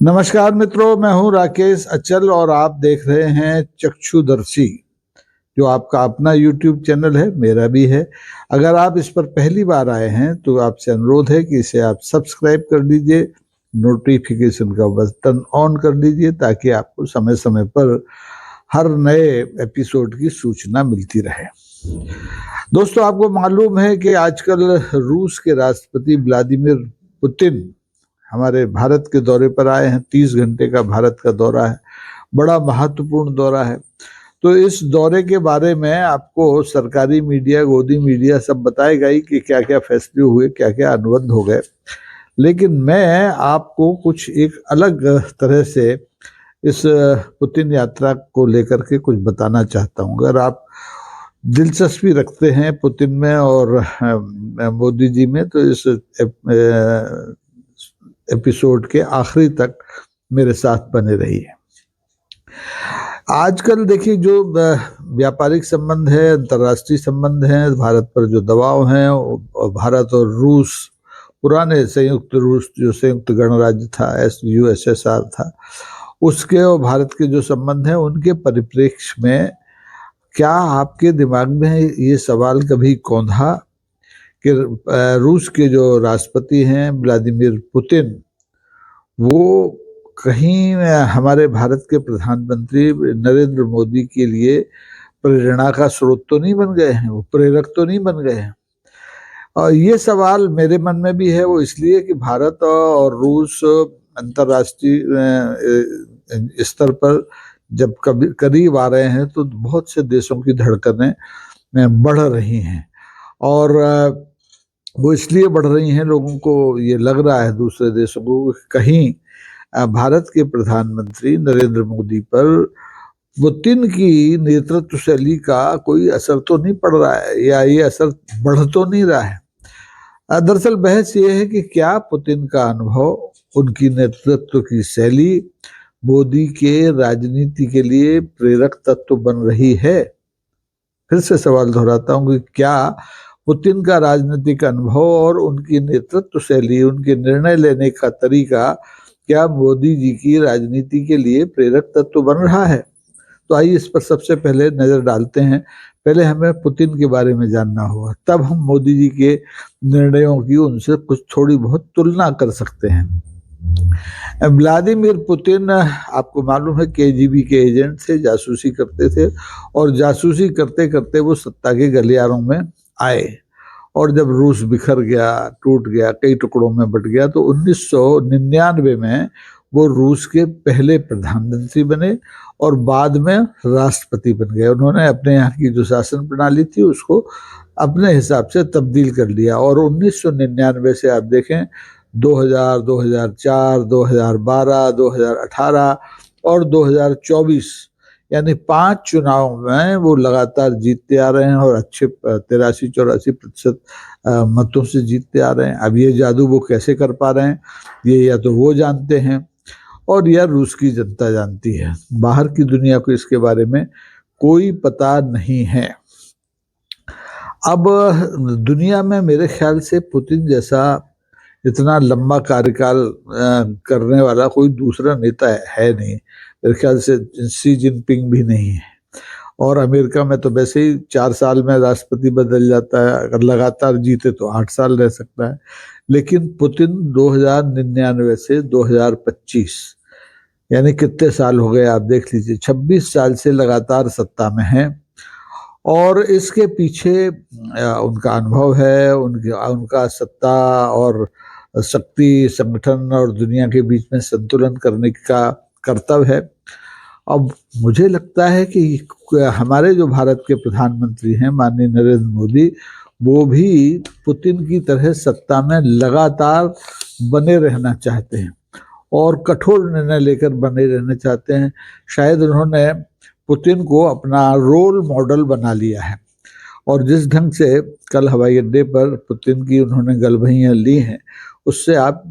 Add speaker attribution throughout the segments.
Speaker 1: नमस्कार मित्रों, मैं हूं राकेश अचल और आप देख रहे हैं चक्षुदर्शी, जो आपका अपना YouTube चैनल है, मेरा भी है। अगर आप इस पर पहली बार आए हैं तो आपसे अनुरोध है कि इसे आप सब्सक्राइब कर लीजिए, नोटिफिकेशन का बटन ऑन कर लीजिए ताकि आपको समय समय पर हर नए एपिसोड की सूचना मिलती रहे। दोस्तों, आपको मालूम है कि आजकल रूस के राष्ट्रपति व्लादिमीर पुतिन हमारे भारत के दौरे पर आए हैं। 30 घंटे का भारत का दौरा है, बड़ा महत्वपूर्ण दौरा है। तो इस दौरे के बारे में आपको सरकारी मीडिया, गोदी मीडिया सब बताएगा ही कि क्या क्या फैसले हुए, क्या क्या अनुबंध हो गए। लेकिन मैं आपको कुछ एक अलग तरह से इस पुतिन यात्रा को लेकर के कुछ बताना चाहता हूँ। अगर आप दिलचस्पी रखते हैं पुतिन में और मोदी जी में तो इस एपिसोड के आखिरी तक मेरे साथ बने रहिए। आजकल देखिए, जो व्यापारिक संबंध है, अंतर्राष्ट्रीय संबंध है, भारत पर जो दबाव है, और भारत और रूस, पुराने संयुक्त रूस जो संयुक्त गणराज्य था, USSR था, उसके और भारत के जो संबंध हैं उनके परिप्रेक्ष्य में क्या आपके दिमाग में ये सवाल कभी कौंधा कि रूस के जो राष्ट्रपति हैं व्लादिमीर पुतिन, वो कहीं हमारे भारत के प्रधानमंत्री नरेंद्र मोदी के लिए प्रेरणा का स्रोत तो नहीं बन गए हैं, वो प्रेरक तो नहीं बन गए हैं? और ये सवाल मेरे मन में भी है। वो इसलिए कि भारत और रूस अंतर्राष्ट्रीय स्तर पर जब कभी करीब आ रहे हैं तो बहुत से देशों की धड़कनें बढ़ रही हैं, और वो इसलिए बढ़ रही हैं, लोगों को ये लग रहा है, दूसरे देशों को, कहीं भारत के प्रधानमंत्री नरेंद्र मोदी पर पुतिन की नेतृत्व शैली का कोई असर तो नहीं पड़ रहा है, या ये असर बढ़ तो नहीं रहा है। दरअसल बहस ये है कि क्या पुतिन का अनुभव, उनकी नेतृत्व की शैली मोदी के राजनीति के लिए प्रेरक तत्व बन रही है। फिर से सवाल दोहराता हूँ कि क्या पुतिन का राजनीतिक अनुभव और उनकी नेतृत्व शैली, उनके निर्णय लेने का तरीका, क्या मोदी जी की राजनीति के लिए प्रेरक तत्व बन रहा है? तो आइए इस पर सबसे पहले नजर डालते हैं। पहले हमें पुतिन के बारे में जानना होगा, तब हम मोदी जी के निर्णयों की उनसे कुछ थोड़ी बहुत तुलना कर सकते हैं। व्लादिमीर पुतिन, आपको मालूम है, KGB के एजेंट थे, जासूसी करते थे, और जासूसी करते करते वो सत्ता के गलियारों में आए, और जब रूस बिखर गया, टूट गया, कई टुकड़ों में बट गया, तो 1999 में वो रूस के पहले प्रधानमंत्री बने और बाद में राष्ट्रपति बन गए। उन्होंने अपने यहाँ की जो शासन प्रणाली थी उसको अपने हिसाब से तब्दील कर लिया, और 1999 से आप देखें 2000, 2004, 2012, 2018 और 2024, यानी 5 चुनाव में वो लगातार जीतते आ रहे हैं, और अच्छे 83-84% मतों से जीतते आ रहे हैं। अब ये जादू वो कैसे कर पा रहे हैं, ये या तो वो जानते हैं और या रूस की जनता जानती है। बाहर की दुनिया को इसके बारे में कोई पता नहीं है। अब दुनिया में मेरे ख्याल से पुतिन जैसा इतना लंबा कार्यकाल करने वाला कोई दूसरा नेता है नहीं। मेरे ख्याल से शी जिनपिंग भी नहीं है, और अमेरिका में तो वैसे ही 4 साल में राष्ट्रपति बदल जाता है, अगर लगातार जीते तो 8 साल रह सकता है। लेकिन पुतिन 2099 से 2025, यानी कितने साल हो गए आप देख लीजिए, 26 साल से लगातार सत्ता में है, और इसके पीछे उनका अनुभव है, उनका सत्ता और शक्ति, संगठन और दुनिया के बीच में संतुलन करने का कर्तव्य है। अब मुझे लगता है कि हमारे जो भारत के प्रधानमंत्री हैं माननीय नरेंद्र मोदी, वो भी पुतिन की तरह सत्ता में लगातार बने रहना चाहते हैं और कठोर निर्णय लेकर बने रहना चाहते हैं। शायद उन्होंने पुतिन को अपना रोल मॉडल बना लिया है, और जिस ढंग से कल हवाई अड्डे पर पुतिन की उन्होंने गलबहियाँ ली हैं, उससे आप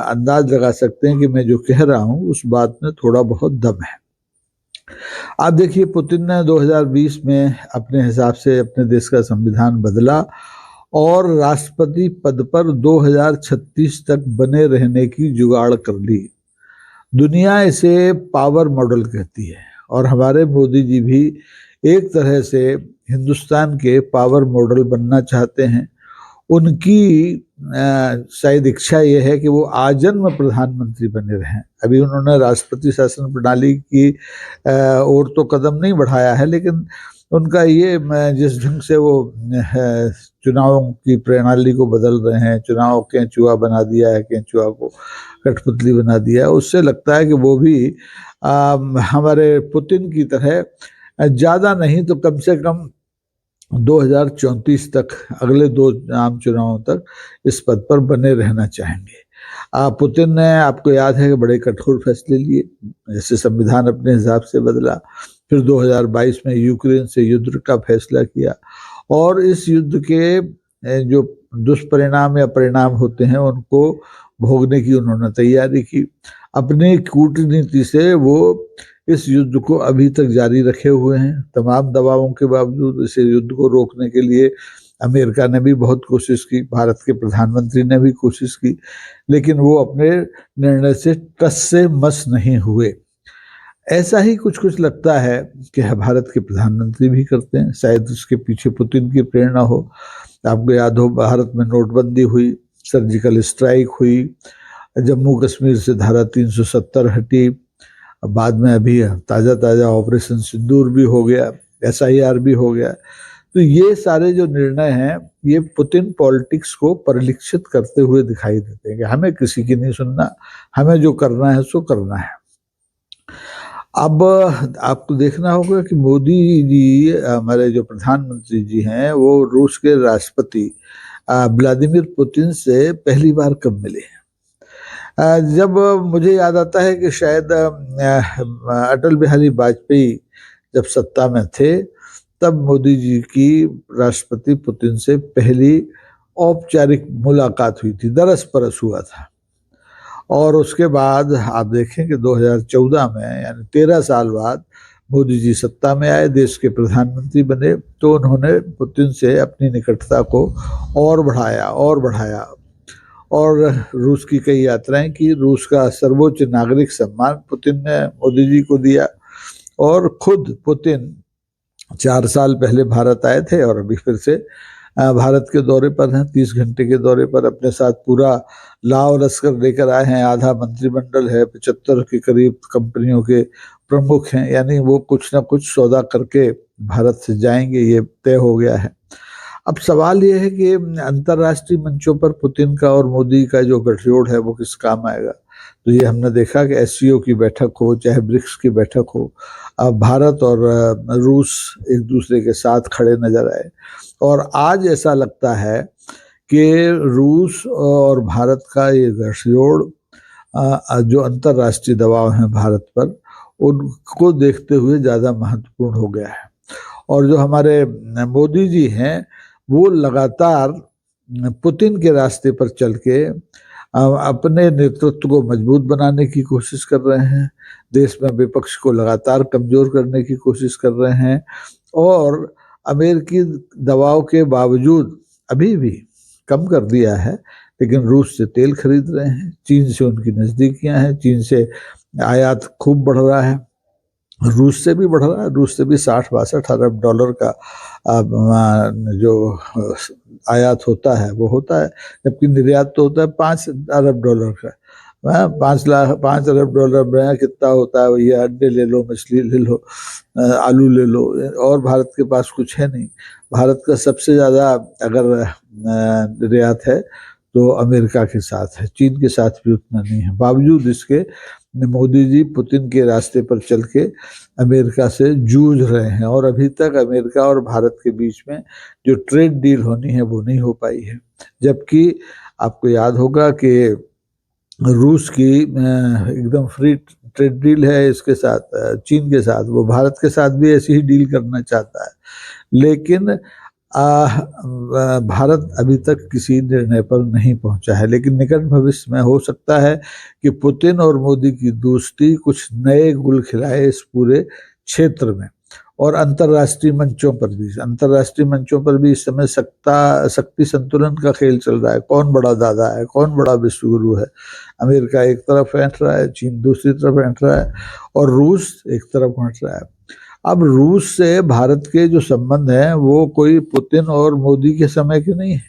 Speaker 1: अंदाज लगा सकते हैं कि मैं जो कह रहा हूँ उस बात में थोड़ा बहुत दम है। आप देखिए, पुतिन ने 2020 में अपने हिसाब से अपने देश का संविधान बदला और राष्ट्रपति पद पर 2036 तक बने रहने की जुगाड़ कर ली। दुनिया इसे पावर मॉडल कहती है और हमारे मोदी जी भी एक तरह से हिंदुस्तान के पावर मॉडल बनना चाहते हैं। उनकी शायद इच्छा यह है कि वो आजन्म प्रधानमंत्री बने रहें। अभी उन्होंने राष्ट्रपति शासन प्रणाली की ओर तो कदम नहीं बढ़ाया है, लेकिन उनका ये जिस ढंग से वो चुनावों की प्रणाली को बदल रहे हैं, चुनाव केंचुआ बना दिया है, केंचुआ को कठपुतली बना दिया है, उससे लगता है कि वो भी हमारे पुतिन की तरह ज्यादा नहीं तो कम से कम 2034 तक, अगले 2 आम चुनावों तक इस पद पर बने रहना चाहेंगे। पुतिन ने, आपको याद है कि बड़े कठोर फैसले लिए, जैसे संविधान अपने हिसाब से बदला, फिर 2022 में यूक्रेन से युद्ध का फैसला किया और इस युद्ध के जो दुष्परिणाम या परिणाम होते हैं उनको भोगने की उन्होंने तैयारी की। अपनी कूटनीति से वो इस युद्ध को अभी तक जारी रखे हुए हैं। तमाम दबावों के बावजूद इस युद्ध को रोकने के लिए अमेरिका ने भी बहुत कोशिश की, भारत के प्रधानमंत्री ने भी कोशिश की, लेकिन वो अपने निर्णय से टस से मस नहीं हुए। ऐसा ही कुछ कुछ लगता है कि भारत के प्रधानमंत्री भी करते हैं। शायद उसके पीछे पुतिन की प्रेरणा हो। आपको याद हो, भारत में नोटबंदी हुई, सर्जिकल स्ट्राइक हुई, जम्मू कश्मीर से धारा 370 हटी, बाद में अभी ताज़ा ताज़ा ऑपरेशन सिंदूर भी हो गया, SIR भी हो गया। तो ये सारे जो निर्णय हैं ये पुतिन पॉलिटिक्स को परिलक्षित करते हुए दिखाई देते हैं कि हमें किसी की नहीं सुनना, हमें जो करना है सो करना है। अब आपको देखना होगा कि मोदी जी, हमारे जो प्रधानमंत्री जी हैं, वो रूस के राष्ट्रपति व्लादिमीर पुतिन से पहली बार कब मिले हैं। जब मुझे याद आता है कि शायद अटल बिहारी वाजपेयी जब सत्ता में थे तब मोदी जी की राष्ट्रपति पुतिन से पहली औपचारिक मुलाकात हुई थी, दरस परस हुआ था। और उसके बाद आप देखें कि 2014 में, यानी 13 साल बाद मोदी जी सत्ता में आए, देश के प्रधानमंत्री बने, तो उन्होंने पुतिन से अपनी निकटता को और बढ़ाया और रूस की कई यात्राएं की। रूस का सर्वोच्च नागरिक सम्मान पुतिन ने मोदी जी को दिया और खुद पुतिन 4 साल पहले भारत आए थे और अभी फिर से भारत के दौरे पर हैं। 30 घंटे के दौरे पर अपने साथ पूरा लाव लश्कर लेकर आए हैं। आधा मंत्रिमंडल है, 75 के करीब कंपनियों के प्रमुख हैं, यानी वो कुछ ना कुछ सौदा करके भारत से जाएंगे, ये तय हो गया है। अब सवाल ये है कि अंतर्राष्ट्रीय मंचों पर पुतिन का और मोदी का जो गठजोड़ है वो किस काम आएगा। तो ये हमने देखा कि SCO की बैठक हो, चाहे ब्रिक्स की बैठक हो, भारत और रूस एक दूसरे के साथ खड़े नजर आए और आज ऐसा लगता है कि रूस और भारत का ये गठजोड़ जो अंतर्राष्ट्रीय दबाव है भारत पर, उनको देखते हुए ज़्यादा महत्वपूर्ण हो गया है। और जो हमारे मोदी जी हैं वो लगातार पुतिन के रास्ते पर चल के अपने नेतृत्व को मजबूत बनाने की कोशिश कर रहे हैं, देश में विपक्ष को लगातार कमजोर करने की कोशिश कर रहे हैं और अमेरिकी दबाव के बावजूद अभी भी कम कर दिया है, लेकिन रूस से तेल खरीद रहे हैं, चीन से उनकी नज़दीकियां हैं, चीन से आयात खूब बढ़ रहा है, रूस से भी बढ़ रहा है। रूस से भी 60-62 अरब डॉलर का जो आयात होता है वो होता है, जबकि निर्यात तो होता है 5 अरब डॉलर का। 5 अरब डॉलर में कितना होता है, ये अंडे ले लो, मछली ले लो, आलू ले लो, और भारत के पास कुछ है नहीं। भारत का सबसे ज़्यादा अगर निर्यात है तो अमेरिका के साथ है, चीन के साथ भी उतना नहीं है। बावजूद इसके मोदी जी पुतिन के रास्ते पर चल के अमेरिका से जूझ रहे हैं और अभी तक अमेरिका और भारत के बीच में जो ट्रेड डील होनी है वो नहीं हो पाई है। जबकि आपको याद होगा कि रूस की एकदम फ्री ट्रेड डील है इसके साथ, चीन के साथ, वो भारत के साथ भी ऐसी ही डील करना चाहता है, लेकिन भारत अभी तक किसी निर्णय पर नहीं पहुंचा है। लेकिन निकट भविष्य में हो सकता है कि पुतिन और मोदी की दोस्ती कुछ नए गुल खिलाए इस पूरे क्षेत्र में और अंतर्राष्ट्रीय मंचों पर भी इस समय शक्ति संतुलन का खेल चल रहा है। कौन बड़ा दादा है, कौन बड़ा विश्व गुरु है। अमेरिका एक तरफ हट रहा है, चीन दूसरी तरफ हट रहा है और रूस एक तरफ हट रहा है। अब रूस से भारत के जो संबंध हैं वो कोई पुतिन और मोदी के समय के नहीं है,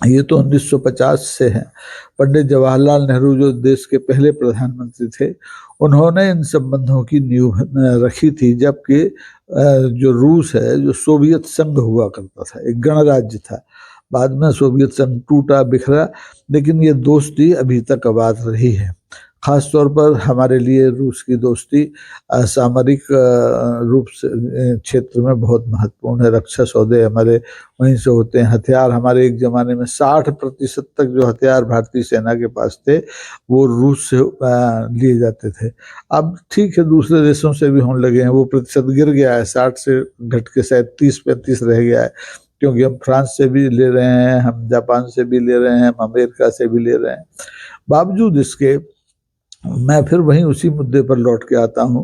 Speaker 1: ये तो 1950 से हैं। पंडित जवाहरलाल नेहरू जो देश के पहले प्रधानमंत्री थे, उन्होंने इन संबंधों की नींव रखी थी, जबकि जो रूस है, जो सोवियत संघ हुआ करता था, एक गणराज्य था। बाद में सोवियत संघ टूटा बिखरा, लेकिन ये दोस्ती अभी तक आबाद रही है। खास तौर पर हमारे लिए रूस की दोस्ती सामरिक रूप से क्षेत्र में बहुत महत्वपूर्ण है। रक्षा सौदे हमारे वहीं से होते हैं। हथियार हमारे एक जमाने में 60% तक जो हथियार भारतीय सेना के पास थे वो रूस से लिए जाते थे। अब ठीक है, दूसरे देशों से भी होने लगे हैं, वो प्रतिशत गिर गया है, 60 से घट के शायद 30-35 रह गया है, क्योंकि हम फ्रांस से भी ले रहे हैं, हम जापान से भी ले रहे हैं, हम अमेरिका से भी ले रहे हैं। बावजूद इसके मैं फिर वहीं उसी मुद्दे पर लौट के आता हूं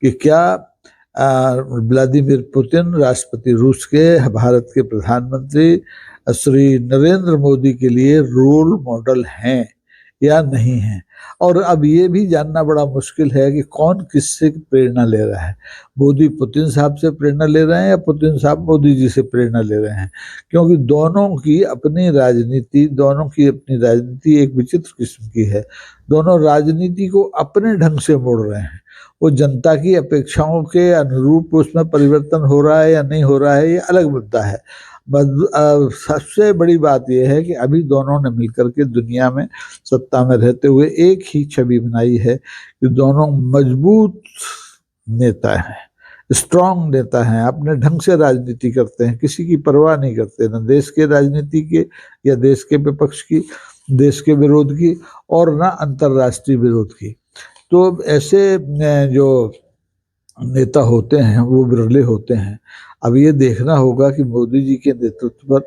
Speaker 1: कि क्या व्लादिमीर पुतिन राष्ट्रपति रूस के, भारत के प्रधानमंत्री श्री नरेंद्र मोदी के लिए रोल मॉडल हैं या नहीं हैं। और अब ये भी जानना बड़ा मुश्किल है कि कौन किससे प्रेरणा ले रहा है। मोदी पुतिन साहब से प्रेरणा ले रहे हैं या पुतिन साहब मोदी जी से प्रेरणा ले रहे हैं, क्योंकि दोनों की अपनी राजनीति एक विचित्र किस्म की है। दोनों राजनीति को अपने ढंग से मोड़ रहे हैं। वो जनता की अपेक्षाओं के अनुरूप उसमें परिवर्तन हो रहा है या नहीं हो रहा है, ये अलग मुद्दा है। सबसे बड़ी बात यह है कि अभी दोनों ने मिलकर के दुनिया में सत्ता में रहते हुए एक ही छवि बनाई है कि दोनों मजबूत नेता हैं, स्ट्रांग नेता हैं, अपने ढंग से राजनीति करते हैं, किसी की परवाह नहीं करते, न देश के राजनीति के या देश के विपक्ष की, देश के विरोध की, और न अंतर्राष्ट्रीय विरोध की। तो ऐसे जो नेता होते हैं वो विरले होते हैं। अब ये देखना होगा कि मोदी जी के नेतृत्व पर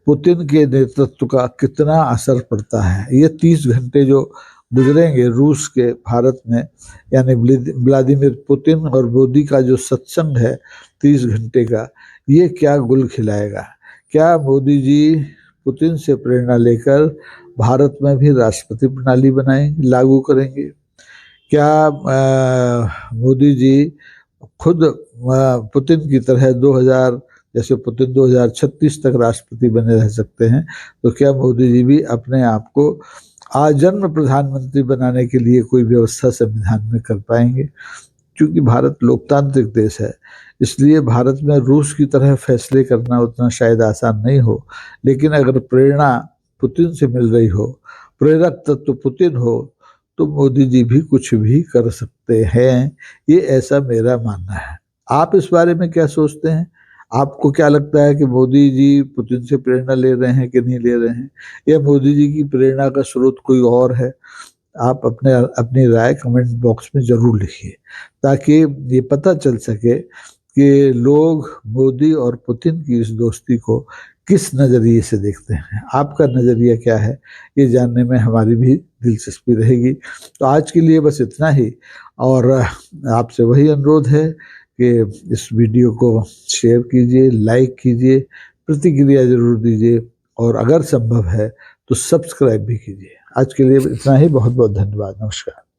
Speaker 1: पुतिन के नेतृत्व का कितना असर पड़ता है। ये 30 घंटे जो गुजरेंगे रूस के भारत में, यानी व्लादिमीर पुतिन और मोदी का जो सत्संग है 30 घंटे का, ये क्या गुल खिलाएगा। क्या मोदी जी पुतिन से प्रेरणा लेकर भारत में भी राष्ट्रपति प्रणाली बनाएंगे, लागू करेंगे? क्या मोदी जी खुद पुतिन की तरह 2036 तक राष्ट्रपति बने रह सकते हैं? तो क्या मोदी जी भी अपने आप को आजन्म प्रधानमंत्री बनाने के लिए कोई व्यवस्था संविधान में कर पाएंगे? क्योंकि भारत लोकतांत्रिक देश है, इसलिए भारत में रूस की तरह फैसले करना उतना शायद आसान नहीं हो। लेकिन अगर प्रेरणा पुतिन से मिल रही हो, प्रेरक तत्व पुतिन हो, तो मोदी जी भी कुछ भी कर सकते हैं। ये ऐसा मेरा मानना है। आप इस बारे में क्या सोचते हैं? आपको क्या लगता है कि मोदी जी पुतिन से प्रेरणा ले रहे हैं कि नहीं ले रहे हैं, या मोदी जी की प्रेरणा का स्रोत कोई और है? आप अपनी राय कमेंट बॉक्स में जरूर लिखिए, ताकि ये पता चल सके कि लोग मोदी और पुतिन की इस दोस्ती को किस नज़रिए से देखते हैं। आपका नज़रिया क्या है, ये जानने में हमारी भी दिलचस्पी रहेगी। तो आज के लिए बस इतना ही, और आपसे वही अनुरोध है कि इस वीडियो को शेयर कीजिए, लाइक कीजिए, प्रतिक्रिया जरूर दीजिए, और अगर संभव है तो सब्सक्राइब भी कीजिए। आज के लिए इतना ही। बहुत बहुत धन्यवाद। नमस्कार।